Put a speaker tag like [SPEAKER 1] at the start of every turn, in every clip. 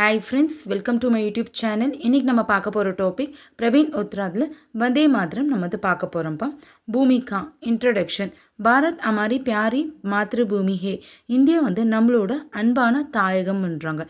[SPEAKER 1] Hi friends, welcome to my YouTube channel. இன்றைக்கி நம்ம பார்க்க போகிற டாபிக் பிரவீன் உத்ராதில் வந்தே மாதரம் நம்ம பார்க்க போகிறோம்ப்பா. பூமிகா இன்ட்ரடக்ஷன். பாரத் அமாரி பியாரி மாத்ருபூமி ஹே. இந்தியா நம்மளோட அன்பான தாயகம்ன்றாங்க.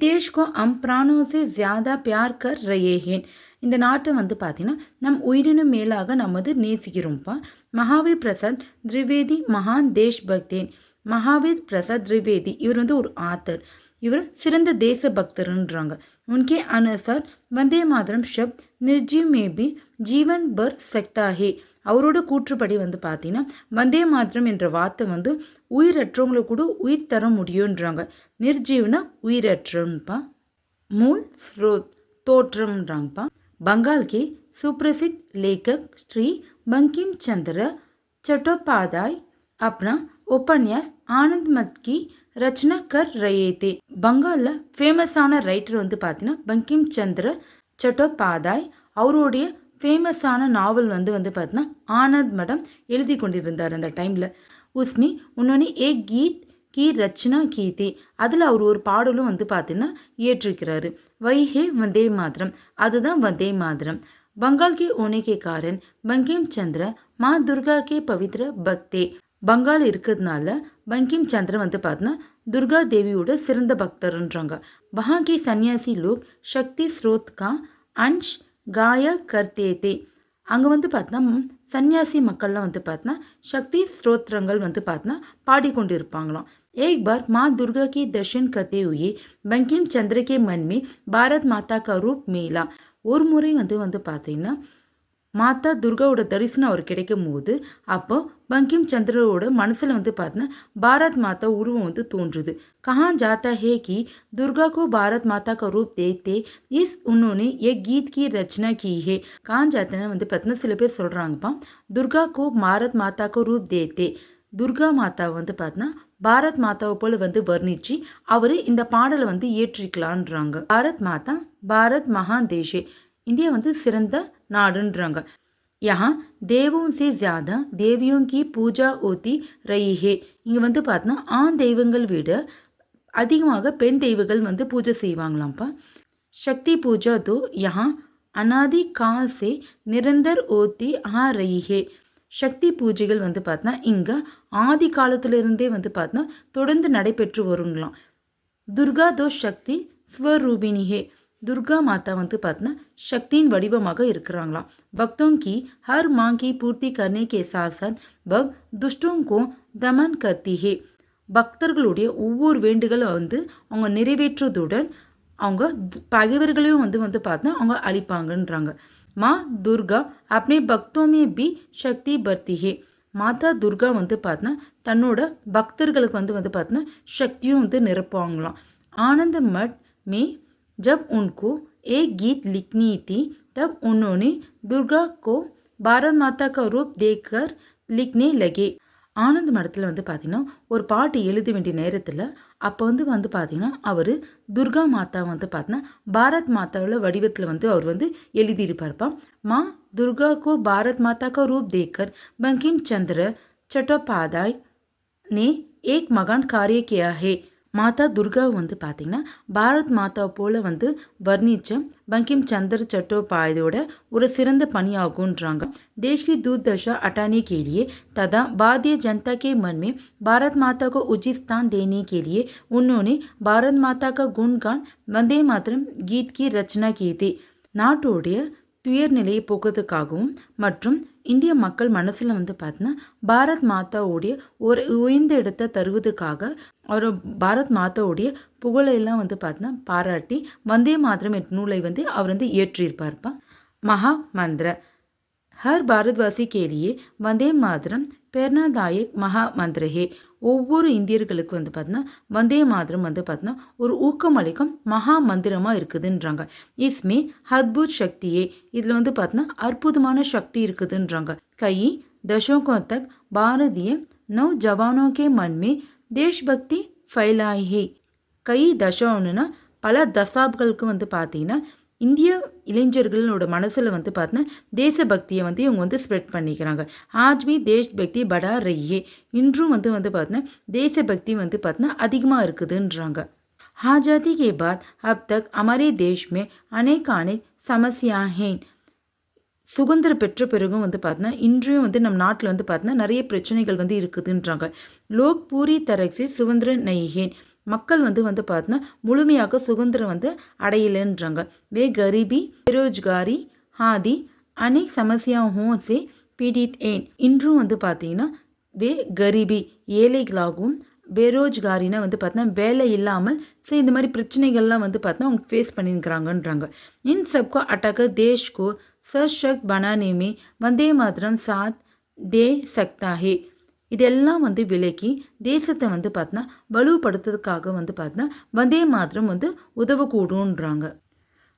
[SPEAKER 1] தேஷ்கோ அம் பிராணோசே ஜியாதா பியார் கர் ரயேஹேன். இந்த நாட்டை பார்த்தீங்கன்னா நம் உயிரினும் மேலாக நம்ம நேசிக்கிறோம்ப்பா. மகாவீர் பிரசாத் திரிவேதி மகான் தேஷ் பக்தேன். மகாவீர் பிரசாத் திரிவேதி இவர் ஒரு ஆத்தர். இவர் சிறந்த தேச பக்தர்ன்றாங்க. உன்கே அனுசார் வந்தே மாதரம் ஷப்த் நிர்ஜீவ் மேபி ஜீவன் பர் சக்தாஹே. அவரோட கூற்றுப்படி பார்த்தீங்கன்னா வந்தே மாதரம் என்ற வார்த்தை உயிரற்றவங்களை கூட உயிர் தர முடியுன்றாங்க. நிர்ஜீவ்னா உயிரற்றப்பா. மூல் ஸ்ரோத் தோற்றம்ன்றாங்கப்பா. बंगाल के सुप्रसिद्ध लेखक श्री बंकिम चंद्र चट्टोपाध्याय अपना उपन्यास आनंद मठ की रचना कर रहे थे. बंगाल फेमसाன ரைட்டர் பார்த்தீங்கன்னா பங்கிம் சந்திர சட்டோபாதாய். அவருடைய ஃபேமஸான நாவல் பார்த்தீங்கன்னா ஆனந்த் மடம் எழுதி கொண்டிருந்தார் அந்த டைமில். உஸ்மி உன்னொன்னு ஏ கீத் கி ரச்சனா கீதி. அதில் அவர் ஒரு பாடலும் பார்த்தீங்கன்னா ஏற்றிருக்கிறாரு. வைஹே வந்தே மாதரம், அதுதான் வந்தே மாதரம். बंगाल के होने के कारण बंकिम चंद्र माँ दुर्गा के पवित्र भक्ते. बंगाल இருக்கிறதுனால बंकिम चंद्र பார்த்தீங்கன்னா दुर्गा देवियोட சிறந்த பக்தர்ன்றாங்க. वहाँ के सन्यासी लोग शक्ति स्रोत का अंश गाया करते थे. அங்கே பார்த்தீங்கன்னா சன்னியாசி மக்கள்லாம் பார்த்தீங்கன்னா சக்தி ஸ்ரோத்திரங்கள் பார்த்தீங்கன்னா பாடிக்கொண்டு இருப்பாங்களாம். एक बार माँ दुर्गा के दर्शन करते हुए बंकिम चंद्र के मन में भारत माता का रूप मिला. ஒரு முறை பார்த்தீங்கன்னா மாதா துர்காவோட தரிசனம் அவர் கிடைக்கும் போது அப்போ பங்கிம் சந்திரோட மனசில் பார்த்தீங்கன்னா பாரத் மாதா உருவம் தோன்றுது. कहाँ जाता है कि दुर्गा को भारत माता का रूप देते इस उन्होंने ये गीत की रचना की है. कहाँ जाते பார்த்தீங்கன்னா சில பேர் சொல்கிறாங்கப்பா, துர்கா கோ பாரத் மாதா கோ ரூப் தேத்தே. துர்கா மாதா பார்த்தீங்கன்னா பாரத் மாதாவை போல் வர்ணிச்சு அவர் இந்த பாடலை ஏற்றிக்கலான்றாங்க. பாரத் மாதா பாரத் மகான் தேஷே. இந்தியா சிறந்த நாடுன்றாங்க. यहाँ देवों से ज़्यादा देवियों की पूजा होती रही है. இங்கே பார்த்தீங்கன்னா ஆண் தெய்வங்கள் விட அதிகமாக பெண் தெய்வங்கள் பூஜை செய்வாங்களாம்ப்பா. शक्ति पूजा तो यहाँ अनादि काल से निरंतर होती आ रही है. சக்தி பூஜைகள் பார்த்தீங்கன்னா இங்கே ஆதி காலத்திலிருந்தே பார்த்தீங்கன்னா தொடர்ந்து நடைபெற்று வருங்களாம். துர்கா தோ சக்தி ஸ்வரூபிணிஹே. दुर्गा माता பார்த்தீங்கன்னா சக்தியின் வடிவமாக இருக்கிறாங்களாம். भक्तों की हर मांग की पूर्ति करने के साथ साथ वह दुष्टों को दमन करती है. பக்தர்களுடைய ஒவ்வொரு வேண்டுகளை அவங்க நிறைவேற்றுவதுடன் அவங்க பகைவர்களையும் பார்த்தீங்கன்னா அவங்க அழிப்பாங்கன்றாங்க. माँ दुर्गा अपने भक्तों में भी शक्ति भरती है. மாதா துர்கா பார்த்தீங்கன்னா தன்னோட பக்தர்களுக்கு பார்த்தீங்கன்னா சக்தியும் நிரப்புவாங்களாம். आनंद मठ में जब उनको एक गीत लिखनी थी तब उन्होंने दुर्गा को भारत माता का रूप देकर लिखने लगे. ஆனந்த் மடத்தில் பார்த்தீங்கன்னா ஒரு பாட்டு எழுத வேண்டிய நேரத்தில் அப்போ பார்த்தீங்கன்னா அவர் துர்கா மாதா பார்த்தீங்கன்னா பாரத் மாதாவோட வடிவத்தில் அவர் எழுதியிருப்பார்ப்பா. மா துர்கா கோ பாரத் மாதா கா ரூப் தேக்கர் பங்கிம் சந்திர चट्टोपाध्याय ने एक महान कार्य किया है. மாதா துர்காவை பார்த்தீங்கன்னா பாரத் மாதாவை போல் வர்ணித்த பங்கிம் சந்திர चट्टोपाध्यायोட ஒரு சிறந்த பணியாகுன்றாங்க. देश की दुर्दशा हटाने के लिए तथा भारतीय जनता के मन में भारत माता को उचित स्थान देने के लिए उन्होंने भारत माता का गुणगान वंदे मातरम गीत की रचना की थी. நாட்டோடைய துயர் நிலையை போக்குறதுக்காகவும் மற்றும் இந்திய மக்கள் மனசில் பார்த்தீங்கன்னா பாரத் மாதாவுடைய ஒரு உயர்ந்த இடத்தை தருவதற்காக அவர் பாரத் மாதாவுடைய புகழையெல்லாம் பார்த்தீங்கன்னா பாராட்டி வந்தே மாதரம் என்ற நூலை அவர் இயற்றியிருப்பார்ப்பா. மகா மந்திர ஹர் பாரத்வாசி கேலியே வந்தே மாதரம் பேர்னாதாயக் மகா மந்திரஹே. ஒவ்வொரு இந்தியர்களுக்கு பார்த்தீங்கன்னா வந்தே மாதரம் பார்த்தீங்கன்னா ஒரு ஊக்கமளிக்கும் மகா மந்திரமாக இருக்குதுன்றாங்க. இஸ்மே அத்புத் சக்தியே. இதில் பார்த்தீங்கன்னா அற்புதமான சக்தி இருக்குதுன்றாங்க. கை दशकों तक भारतीय नौजवानों के मन में देशभक्ति फैलाई है. कई दशकों பல தசாப்களுக்கு பார்த்தீங்கன்னா இந்திய இளைஞர்களோட மனசில் பார்த்தீங்கன்னா தேசபக்தியை இவங்க ஸ்ப்ரெட் பண்ணிக்கிறாங்க. ஆஜ்மி தேஷ்பக்தி படா ரஹி. இன்றும் பார்த்தீங்கன்னா தேசபக்தி பார்த்தீங்கன்னா அதிகமாக இருக்குதுன்றாங்க. आज़ादी के बाद अब तक हमारे देश में अनेक समस्याएं हैं. சுதந்திரம் பெற்ற பிறகும் வந்து பார்த்தீங்கன்னா இன்றையும் வந்து நம்ம நாட்டில் வந்து பார்த்தீங்கன்னா நிறைய பிரச்சனைகள் வந்து இருக்குதுன்றாங்க. லோக் பூரி தரக்ஸி சுதந்திர நெய்ஹேன், மக்கள் வந்து பார்த்தீங்கன்னா முழுமையாக சுதந்திரம் வந்து அடையலைன்றாங்க. வே கரீபி பெரோஜ்காரி ஆதி அநேக் சமஸ்யாவும் சே பீடித் ஏன், இன்றும் வந்து பார்த்தீங்கன்னா வே கரீபி ஏழைகளாகவும் பெரோஜ்காரினா வந்து பார்த்தீங்கன்னா வேலை இல்லாமல் சரி இந்த மாதிரி பிரச்சனைகள்லாம் வந்து பார்த்தீங்கன்னா அவங்க ஃபேஸ் பண்ணியிருக்கிறாங்கன்றாங்க. இன் சப்கோ அட்டாக்க தேஷ்கோ सशक्त बनाने में वंदे मातरम साथ दे सकता है. இதெல்லாம் வந்து விலக்கி தேசத்தை வந்து பார்த்தீங்கன்னா வலுப்படுத்துறதுக்காக வந்து பார்த்தீங்கன்னா வந்தே மாத்திரம் வந்து உதவக்கூடுன்றாங்க.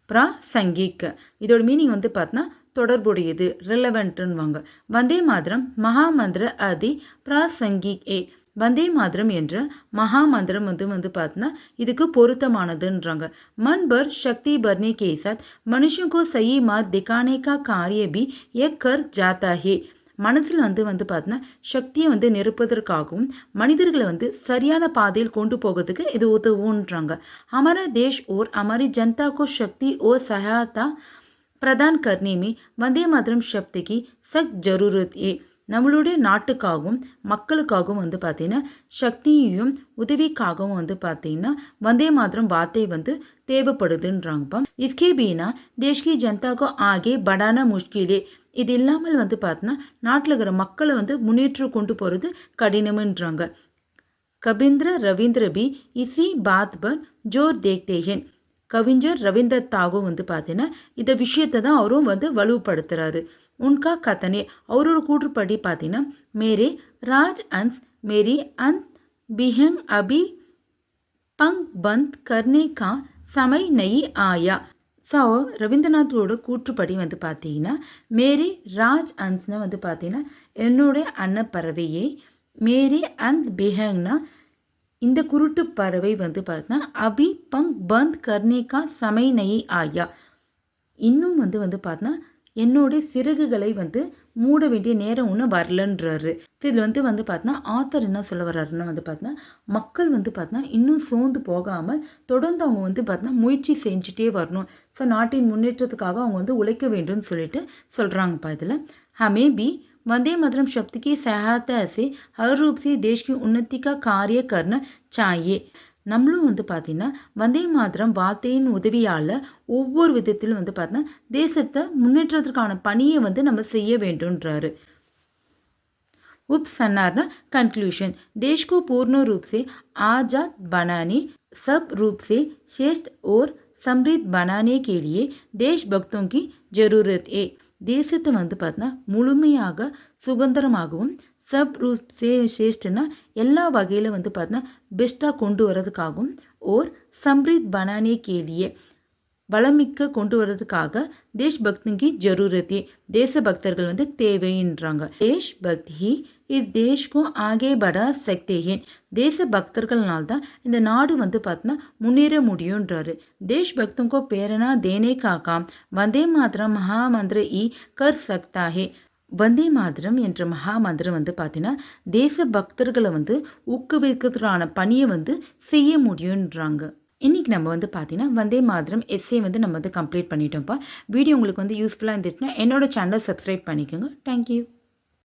[SPEAKER 1] பிராசங்கிக், இதோட மீனிங் வந்து பார்த்தீங்கன்னா தொடர்புடையது, ரிலவெண்ட்டுன்னுவாங்க. வந்தே மாத்திரம் மகாமந்திர அதி பிராசங்கிக் ஏ, வந்தே மாதரம் என்ற மகா மந்திரம் வந்து பார்த்தீங்கன்னா இதுக்கு பொருத்தமானதுன்றாங்க. मन भर शक्ति भरने के साथ मनुष्यों को सही मार्ग दिखाने का कार्य भी ये कर जाता है. மனசில் வந்து பார்த்தீங்கன்னா சக்தியை வந்து நிரப்புவதற்காகவும் மனிதர்களை வந்து சரியான பாதையில் கொண்டு போகிறதுக்கு இது உதவுன்றாங்க. हमारा देश और हमारी जनता को शक्ति और सहायता प्रदान करने में वंदे मातरम शब्द की सख्त जरूरत है. நம்மளுடைய நாட்டுக்காகவும் மக்களுக்காகவும் வந்து பார்த்தீங்கன்னா சக்தியையும் உதவிக்காகவும் வந்து பார்த்தீங்கன்னா வந்தே மாத்திரம் வார்த்தை வந்து தேவைப்படுதுன்றாங்கப்பா. इसके बिना देश की जनता को आगे बढ़ाना मुश्किल है. இது இல்லாமல் வந்து பார்த்தீங்கன்னா நாட்டில் இருக்கிற மக்களை வந்து முன்னேற்றம் கொண்டு போகிறது கடினம்ன்றாங்க. கபீந்திர ரவீந்திர பி இசி பாத் பர் ஜோர் தேக்தே ஹென், கவிஞர் ரவீந்திர தாகூர் வந்து பார்த்தீங்கன்னா இந்த விஷயத்தை தான் அவரும் வந்து வலுப்படுத்துகிறாரு. उनका कथन है, அவரோட கூற்றுப்படி பார்த்தீங்கன்னா மேரே ராஜ் அன்ஸ் மேரி அந்த் பிஹங் அபி பங் பந்த் கர்னே கா சமை நயி ஆயா. ஸோ ரவீந்திரநாத்தோட கூற்றுப்படி வந்து பார்த்தீங்கன்னா மேரி ராஜ் அன்ஸ்னு வந்து பார்த்தீங்கன்னா என்னுடைய அன்னப்பறவையை, மேரி அந்த் பிஹங்னா இந்த குருட்டு பறவை வந்து பார்த்தீங்கன்னா அபி பங் பந்த் கர்னே கா சமை நயி ஆயா, இன்னும் வந்து பார்த்தீங்கன்னா என்னுடைய சிறகுகளை வந்து மூட வேண்டிய நேரம் ஒன்றும் வரலன்றாரு. இதில் வந்து பார்த்தீங்கன்னா ஆத்தர் என்ன சொல்ல வர்றாருன்னா வந்து பார்த்தீங்கன்னா மக்கள் வந்து பார்த்தீங்கன்னா இன்னும் சோர்ந்து போகாமல் தொடர்ந்து அவங்க வந்து பார்த்தீங்கன்னா முயற்சி செஞ்சுட்டே வரணும். ஸோ நாட்டின் முன்னேற்றத்துக்காக அவங்க வந்து உழைக்க வேண்டும்னு சொல்லிட்டு சொல்கிறாங்கப்பா. இதில் हमें भी वंदे मातरम शब्द की सहायता से हर रूप से देश की उन्नति का कार्य करना चाहिए. நம்மளும் வந்து பார்த்தீங்கன்னா வந்தே மாத்திரம் வார்த்தையின் உதவியால் ஒவ்வொரு விதத்திலும் வந்து பார்த்தீங்கன்னா தேசத்தை முன்னேற்றத்திற்கான பணியை வந்து நம்ம செய்ய வேண்டும்ன்றாரு. उपसंहार कंक्लूशन, देश को पूर्ण रूप से आजाद बनाने, सब रूप से श्रेष्ठ और समृद्ध बनाने के लिए देशभक्तों की जरूरत है. தேசத்தை வந்து பார்த்தீங்கன்னா முழுமையாக சுதந்திரமாகவும் சப் ரூப் சேஷ்டனா எல்லா வகையில் வந்து பார்த்தீங்கன்னா பெஸ்ட்டாக கொண்டு வரதுக்காகவும் ஓர் சம்ரித் பனானே கேலியே வளமிக்க கொண்டு வர்றதுக்காக தேஷ் பக்திக்கு ஜரூரத்தே, தேசபக்தர்கள் வந்து தேவைன்றாங்க. தேஷ் பக்தி இஸ் தேஷ்கோ ஆகே படா சக்தேஹேன், தேச பக்தர்கள்னால்தான் இந்த நாடு வந்து பார்த்தீங்கன்னா முன்னேற முடியுன்றாரு. தேஷ் பக்தங்கோ பேரனா தேனே காக்காம் வந்தே மாத்திரம் மகாமந்திர இ கர் சக்தாஹே. வந்தே மாதரம் என்ற மகா மந்திரம் வந்து பார்த்தீங்கன்னா தேச பக்தர்களை வந்து ஊக்குவிக்கிறதுக்கான பணியை வந்து செய்ய முடியுன்றாங்க. இன்றைக்கி நம்ம வந்து பார்த்தீங்கன்னா வந்தே மாதரம் எஸ்ஏ வந்து நம்ம வந்து கம்ப்ளீட் பண்ணிட்டோம்ப்பா. வீடியோ உங்களுக்கு வந்து யூஸ்ஃபுல்லாக இருந்துச்சுன்னா என்னோட சேனலை சப்ஸ்கிரைப் பண்ணிக்கோங்க. தேங்க்யூ.